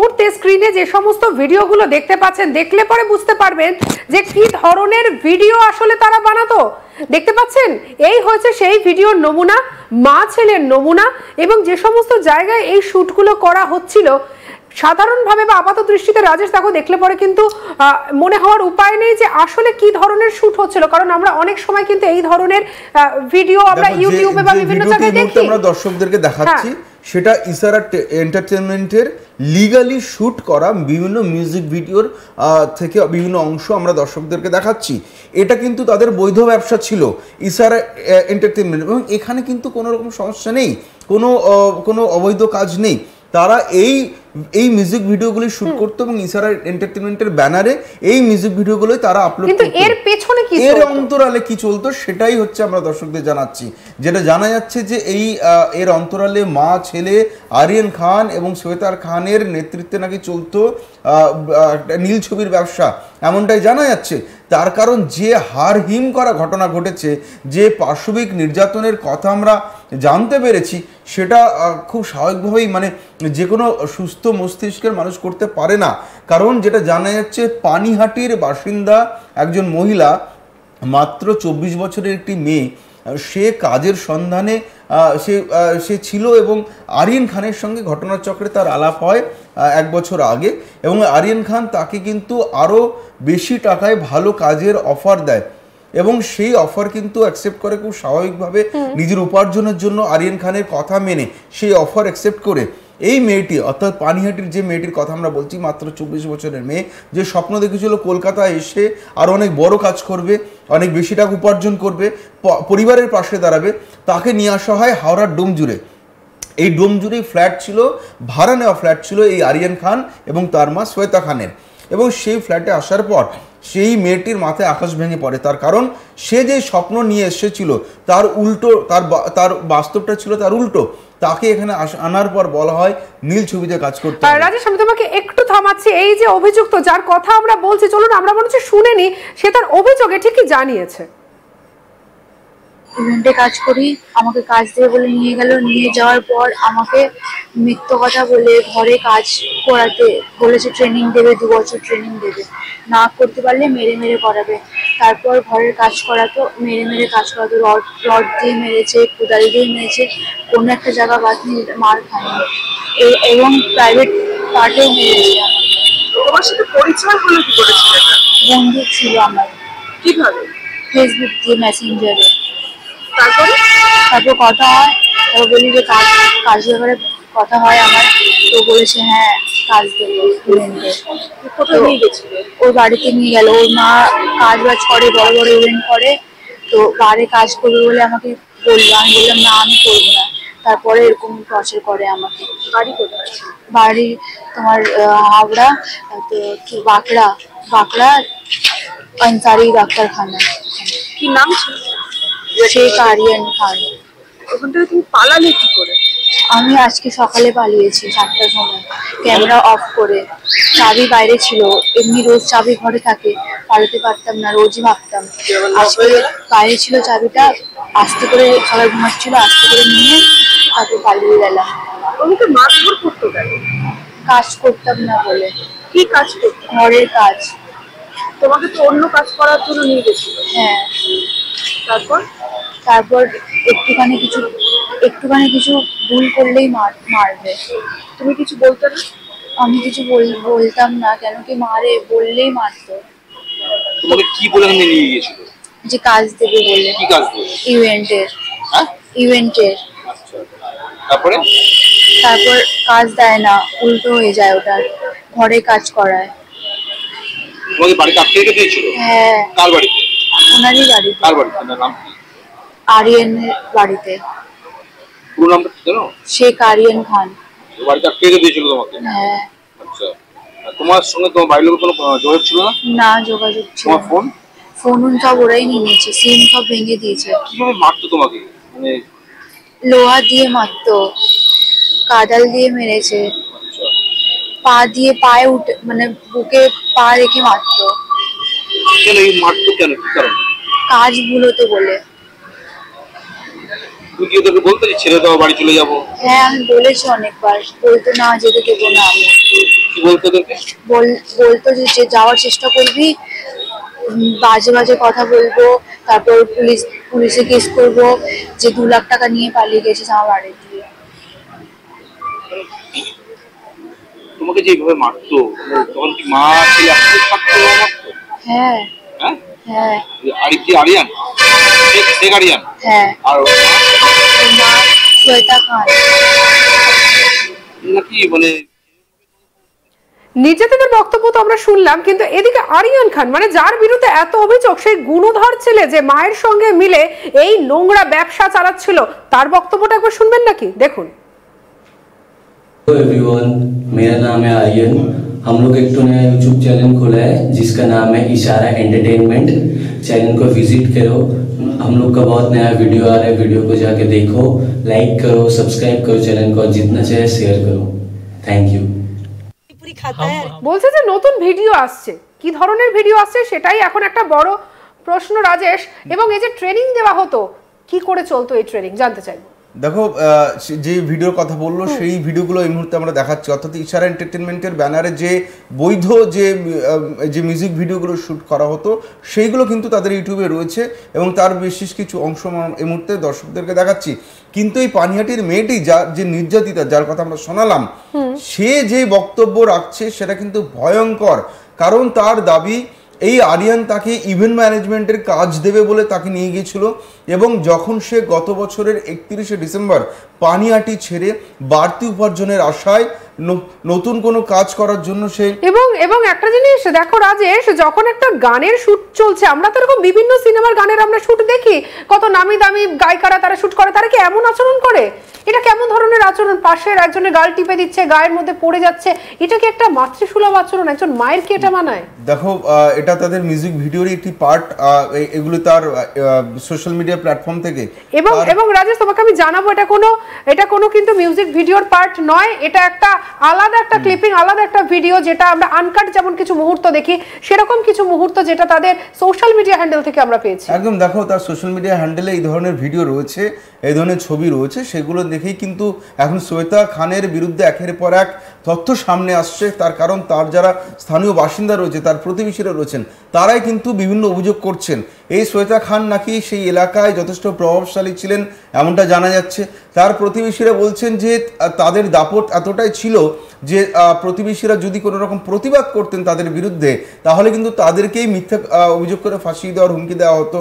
মুহূর্তে স্ক্রিনে যে সমস্ত ভিডিওগুলো দেখতে পাচ্ছেন, দেখলে পরে বুঝতে পারবেন যে কি ধরনের ভিডিও আসলে তারা বানাতো। দেখতে পাচ্ছেন, এই হচ্ছে সেই ভিডিওর নমুনা, মা ছেলের নমুনা, এবং যে সমস্ত জায়গায় এই শুটগুলো করা হচ্ছিল সাধারণভাবে বা আপাত দৃষ্টিতে রাজেশ দেখো দেখলে পরে কিন্তু মনে হওয়ার উপায় নেই যে আসলে কি ধরনের শুট হচ্ছিল, কারণ আমরা অনেক সময় কিন্তু এই ধরনের ভিডিও আমরা ইউটিউবে বা বিভিন্ন জায়গায় দেখি। আমরা দর্শকদেরকে দেখাচ্ছি সেটা ইশারা এন্টারটেইনমেন্টের লিগালি শুট করা বিভিন্ন মিউজিক ভিডিওর থেকে বিভিন্ন অংশ আমরা দর্শকদেরকে দেখাচ্ছি। এটা কিন্তু তাদের বৈধ ব্যবসা ছিল ইশারা এন্টারটেইনমেন্ট, এবং এখানে কিন্তু কোনো রকম সমস্যা নেই, কোনো অবৈধ কাজ নেই। তারা এই মিউজিক ভিডিওগুলি শুট করতো এবং ইশারা এন্টারটেইনমেন্টের ব্যানারে এই মিউজিক ভিডিওগুলোই তারা আপলোড করতো। কিন্তু এর পেছনে কি এর অন্তরালে কি চলতো সেটাই হচ্ছে আমরা দর্শকদের জানাচ্ছি। যেটা জানা যাচ্ছে যে এর অন্তরালে মা ছেলে আরিয়ান খান এবং শ্বেতার খানের নেতৃত্বে নাকি চলতো নীল ছবির ব্যবসা, এমনটাই জানা যাচ্ছে। তার কারণ যে হার হিম করা ঘটনা ঘটেছে, যে পাশবিক নির্যাতনের কথা আমরা জানতে পেরেছি, সেটা খুব স্বাভাবিকভাবেই মানে যে কোনো সুস্থ মস্তিষ্কের মানুষ করতে পারে না। কারণ যেটা জানা যাচ্ছে, পানিহাটির বাসিন্দা একজন মহিলা, মাত্র 24 বছরের একটি মেয়ে, সে কাজের সন্ধানে সে ছিল এবং আরিয়ান খানের সঙ্গে ঘটনার চক্রে তার আলাপ হয় 1 বছর আগে, এবং আরিয়ান খান তাকে কিন্তু আরও বেশি টাকায় ভালো কাজের অফার দেয়, এবং সেই অফার কিন্তু অ্যাকসেপ্ট করে খুব স্বাভাবিকভাবে নিজের উপার্জনের জন্য আরিয়ান খানের কথা মেনে সেই অফার অ্যাকসেপ্ট করে এই মেয়েটি, অর্থাৎ পানিহাটির যে মেয়েটির কথা আমরা বলছি, মাত্র 24 বছরের মেয়ে, যে স্বপ্ন দেখেছিল কলকাতায় এসে আরও অনেক বড় কাজ করবে, অনেক বেশি টাকা উপার্জন করবে, পরিবারের পাশে দাঁড়াবে, তাকে নিয়ে আসা হয় হাওড়ার ডোমজুড়ে। এই ডোমজুড়েই ফ্ল্যাট ছিল, ভাড়া নেওয়া ফ্ল্যাট ছিল এই আরিয়ান খান এবং তার মা শ্বেতা খানের। এবং সেই ফ্ল্যাটে আসার পর সেই মেয়েটির মাথায় আকাশ ভেঙে পড়ে। তার কারণ সে যে স্বপ্ন নিয়ে এসেছিল তার উল্টো, তার বাস্তবটা ছিল তার উল্টো। তাকে এখানে আনার পর বলা হয় নীল ছবিতে কাজ করতে। রাজেশ, আমি তোমাকে একটু থামাচ্ছি। এই যে অভিযুক্ত যার কথা আমরা বলছি, চলুন আমরা মনে হচ্ছে শুনে নি সে তার অভিযোগে ঠিকই জানিয়েছে। ইভেন্টে কাজ করি, আমাকে কাজ দেবে বলে নিয়ে গেল। নিয়ে যাওয়ার পর আমাকে মিথ্যা কথা বলে ঘরে কাজ করাতে বলেছে, ট্রেনিং দেবে, 2 বছর ট্রেনিং দেবে, না করতে পারলে মেরে মেরে করাবে। তারপর ঘরের কাজ করাতো, মেরে কাজ করাতো, রড দিয়ে মেরেছে, কোদাল দিয়ে মেরেছে, কোনো একটা জায়গা বাদ নিয়ে মার খায়নি, এবং প্রাইভেট পার্টেও মেরেছে। তোমার সাথে পরিচয় হলো কি করেছিল? বন্ধু ছিল আমার। কিভাবে? ফেসবুক দিয়ে, মেসেঞ্জারে। তারপর কথা হয়, তারপর বলি যে কাজ ব্যাপারে কথা হয় আমার, তো বলেছে হ্যাঁ কাজ দেবো। ওর বাড়িতে নিয়ে গেল। ওর মা কাজ বাজ করে, বড় বড় ইভেন্ট করে, তো বাইরে কাজ করবে বলে আমাকে বললো। আমি বললাম না, আমি করবো না। তারপরে এরকম টর্চার করে আমাকে। বাড়ি কোথায়? বাড়ি তোমার হাওড়া, তো বাঁকড়া আনসারি ডাক্তারখানা। কি নাম ছিল? শেখ আরিয়ান খান। ওখান থেকে তুমি পালালে কি করে? আমি আজকে সকালে পালিয়েছি 7টার সময়, ক্যামেরা অফ করে। চাবি বাইরে ছিল, এমনি রোজ চাবি ঘরে থাকে, পালাতে পারতাম না, রোজই ভাবতাম। আজকে বাইরে ছিল চাবিটা, আস্তে করে সবাই ঘুমাচ্ছিল, আস্তে করে নিয়ে তারপর পালিয়ে গেলাম। তোমাকে মারধর করতো কেন? কাজ করতাম না বলে। কি কাজ করতো? ঘরের কাজ। তোমাকে তো অন্য কাজ করার জন্য নিয়ে গেছিল। হ্যাঁ। তারপর একটুখানি কিছু ভুল করলেই মারবে। তুমি কিছু বলতে না? আমি কিছু বলতাম না, কেন কি মারে, বললেই মারতো। তোমাকে কি বলে নিয়ে গিয়েছিল? যে কাজ দেবে বলে। কি কাজ দেবে? ইভেন্টের। হ্যাঁ, ইভেন্টের। আচ্ছা, তারপর কাজ দেয় না, উল্টো হয়ে যায়, ওটা ঘরে কাজ করায়। তোমাকে বাড়িতে আটকে রেখে দিয়েছিল? হ্যাঁ। কার বাড়িতে? ওনারই বাড়িতে। কার বাড়িতে? নাম কি? আরিয়ানের বাড়িতে। পুরো নামটা জানো? শেখ আরিয়ান খান। বাড়িতে আটকে রেখে দিয়েছিল তোমাকে? হ্যাঁ। আচ্ছা, তোমার সঙ্গে তোমার বাড়ির লোকের কোনো যোগাযোগ ছিল না? না, যোগাযোগ ছিল। তোমার ফোন সব ওরাই নিয়ে নিয়েছে, সিম সব ভেঙে দিয়েছে। কিভাবে মারতো তোমাকে? মানে লোহা দিয়ে মারতো, কাদাল দিয়ে মেরেছে, পা দিয়ে পায়ে উঠে, মানে বুকে পা রেখে মারতো। কেন এই মারতো কেন? কি কারণ? কাজ ভুলোতো বলে। তুই কি তোকে বলতে যে ছেড়ে দাও, বাড়ি চলে যাবো? হ্যাঁ, আমি বলেছি অনেকবার, বলতো না, যেতে দেবো না। আমি কি বলতো তোকে? বলতো যে যাওয়ার চেষ্টা করবি, বাজে বাজে কথা বলবো, তারপর পুলিশে কেস করবো, যে 2 লাখ টাকা নিয়ে পালিয়ে গেছিস আমার বাড়ি দিয়ে। তোমাকে যেভাবে মারতো তখন কি মা ছেলে একসাথে থাকতো? হ্যাঁ হ্যাঁ হ্যাঁ আরিয়ান শেখ আরিয়ান, হ্যাঁ। আর ওর মা শ্বেতা খান। নাকি মানে নির্যাতিতার বক্তব্য তো আমরা শুনলাম, কিন্তু এদিকে আরিয়ান খান মানে যার বিরুদ্ধে এত অভিযোগ, সেই গুণধর ছেলে যে মায়ের সঙ্গে মিলে এই নোংরা ব্যবসা চালাচ্ছিল, তার বক্তব্যটা একবার শুনবেন নাকি? দেখুন। हेलो एवरीवन, मेरा नाम है आर्यन। हम लोग एक तो नया यूट्यूब चैनल खोला है जिसका नाम है इशारा एंटरटेनमेंट। चैनल को विजिट करो, हम लोग का बहुत नया वीडियो आ रहा है, वीडियो को जाके देखो, लाइक करो, सब्सक्राइब करो चैनल को, जितना चाहे शेयर करो। Thank you. বলছে যে নতুন ভিডিও আসছে, কি ধরনের ভিডিও আসছে সেটাই এখন একটা বড় প্রশ্ন রাজেশ। এবং এই যে ট্রেনিং দেওয়া হতো, কি করে চলতো এই ট্রেনিং জানতে চাইবো। দেখো, যে ভিডিওর কথা বললো সেই ভিডিওগুলো এই মুহূর্তে আমরা দেখাচ্ছি, অর্থাৎ ইশারা এন্টারটেনমেন্টের ব্যানারে যে বৈধ যে মিউজিক ভিডিওগুলো শ্যুট করা হতো সেইগুলো কিন্তু তাদের ইউটিউবে রয়েছে এবং তার বিশেষ কিছু অংশ এই মুহূর্তে দর্শকদেরকে দেখাচ্ছি। কিন্তু এই পানিহাটির মেয়েটি যে নির্যাতিতা, যার কথা আমরা শোনালাম, সে যে বক্তব্য রাখছে সেটা কিন্তু ভয়ঙ্কর। কারণ তার দাবি এই আরিয়ান তাকে ইভেন্ট ম্যানেজমেন্টের কাজ দেবে বলে তাকে নিয়ে গিয়েছিল, এবং যখন সে গত বছরের 31শে ডিসেম্বর পানিহাটি ছেড়ে বাড়তি উপার্জনের আশায় নতুন কোনো কাজ করার জন্য সে এবং একটা জিনিস দেখো রাজেশ, যখন একটা গানের শুট চলছে, আমরা তো এরকম বিভিন্ন সিনেমার গানের আমরা শুট দেখি, কত নামি দামি গায়িকারা তারা শুট করে, তারা কি এমন আচরণ করে? এটা কেমন ধরনের আচরণ? পাশের একজনের গাল টিপে দিচ্ছে, গায়ের মধ্যে পড়ে যাচ্ছে, এটা কি একটা মাতৃসুলভ আচরণ? একজন মায়ের কি এটা মানায়? দেখো, এটা তাদের মিউজিক ভিডিওরই একটি পার্ট, এগুলো তার সোশ্যাল মিডিয়া প্ল্যাটফর্ম থেকে। এবং রাজেশ, তোমাকে আমি জানাবো, এটা কোনো কিন্তু মিউজিক ভিডিওর পার্ট নয়, এটা একটা আলাদা একটা ক্লিপিং, আলাদা একটা ভিডিও, যেটা আমরা আনকাট যেমন কিছু মুহূর্ত দেখি, সেরকম কিছু মুহূর্ত যেটা তাদের সোশ্যাল মিডিয়া হ্যান্ডেল থেকে আমরা পেয়েছি। একদম, দেখো তার সোশ্যাল মিডিয়া হ্যান্ডেলে এই ধরনের ভিডিও রয়েছে, এই ধরনের ছবি রয়েছে, সেগুলো দেখেই কিন্তু এখন শ্বেতা খানের বিরুদ্ধে একের পর এক তথ্য সামনে আসছে। তার কারণ তার যারা স্থানীয় বাসিন্দা রয়েছে, তার প্রতিবেশীরা রয়েছেন, তারাই কিন্তু বিভিন্ন অভিযোগ করছেন এই শ্বেতা খান নাকি সেই এলাকায় যথেষ্ট প্রভাবশালী ছিলেন, এমনটা জানা যাচ্ছে। তার প্রতিবেশীরা বলছেন যে তাদের দাপট এতটাই ছিল যে প্রতিবেশীরা যদি কোনো রকম প্রতিবাদ করতেন তাদের বিরুদ্ধে, তাহলে কিন্তু তাদেরকেই মিথ্যা অভিযোগ করে ফাঁসিয়ে দেওয়ার হুমকি দেওয়া হতো।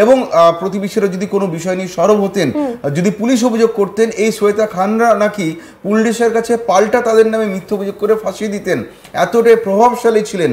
এবং প্রতিবেশীরা যদি কোনো বিষয় নিয়ে সরব হতেন, যদি পুলিশ অভিযোগ করতেন, এই শ্বেতা খানরা নাকি পুলিশের কাছে পাল্টা তাদের নামে মিথ্যা অভিযোগ করে ফাঁসিয়ে দিতেন, এতটাই প্রভাবশালী ছিলেন।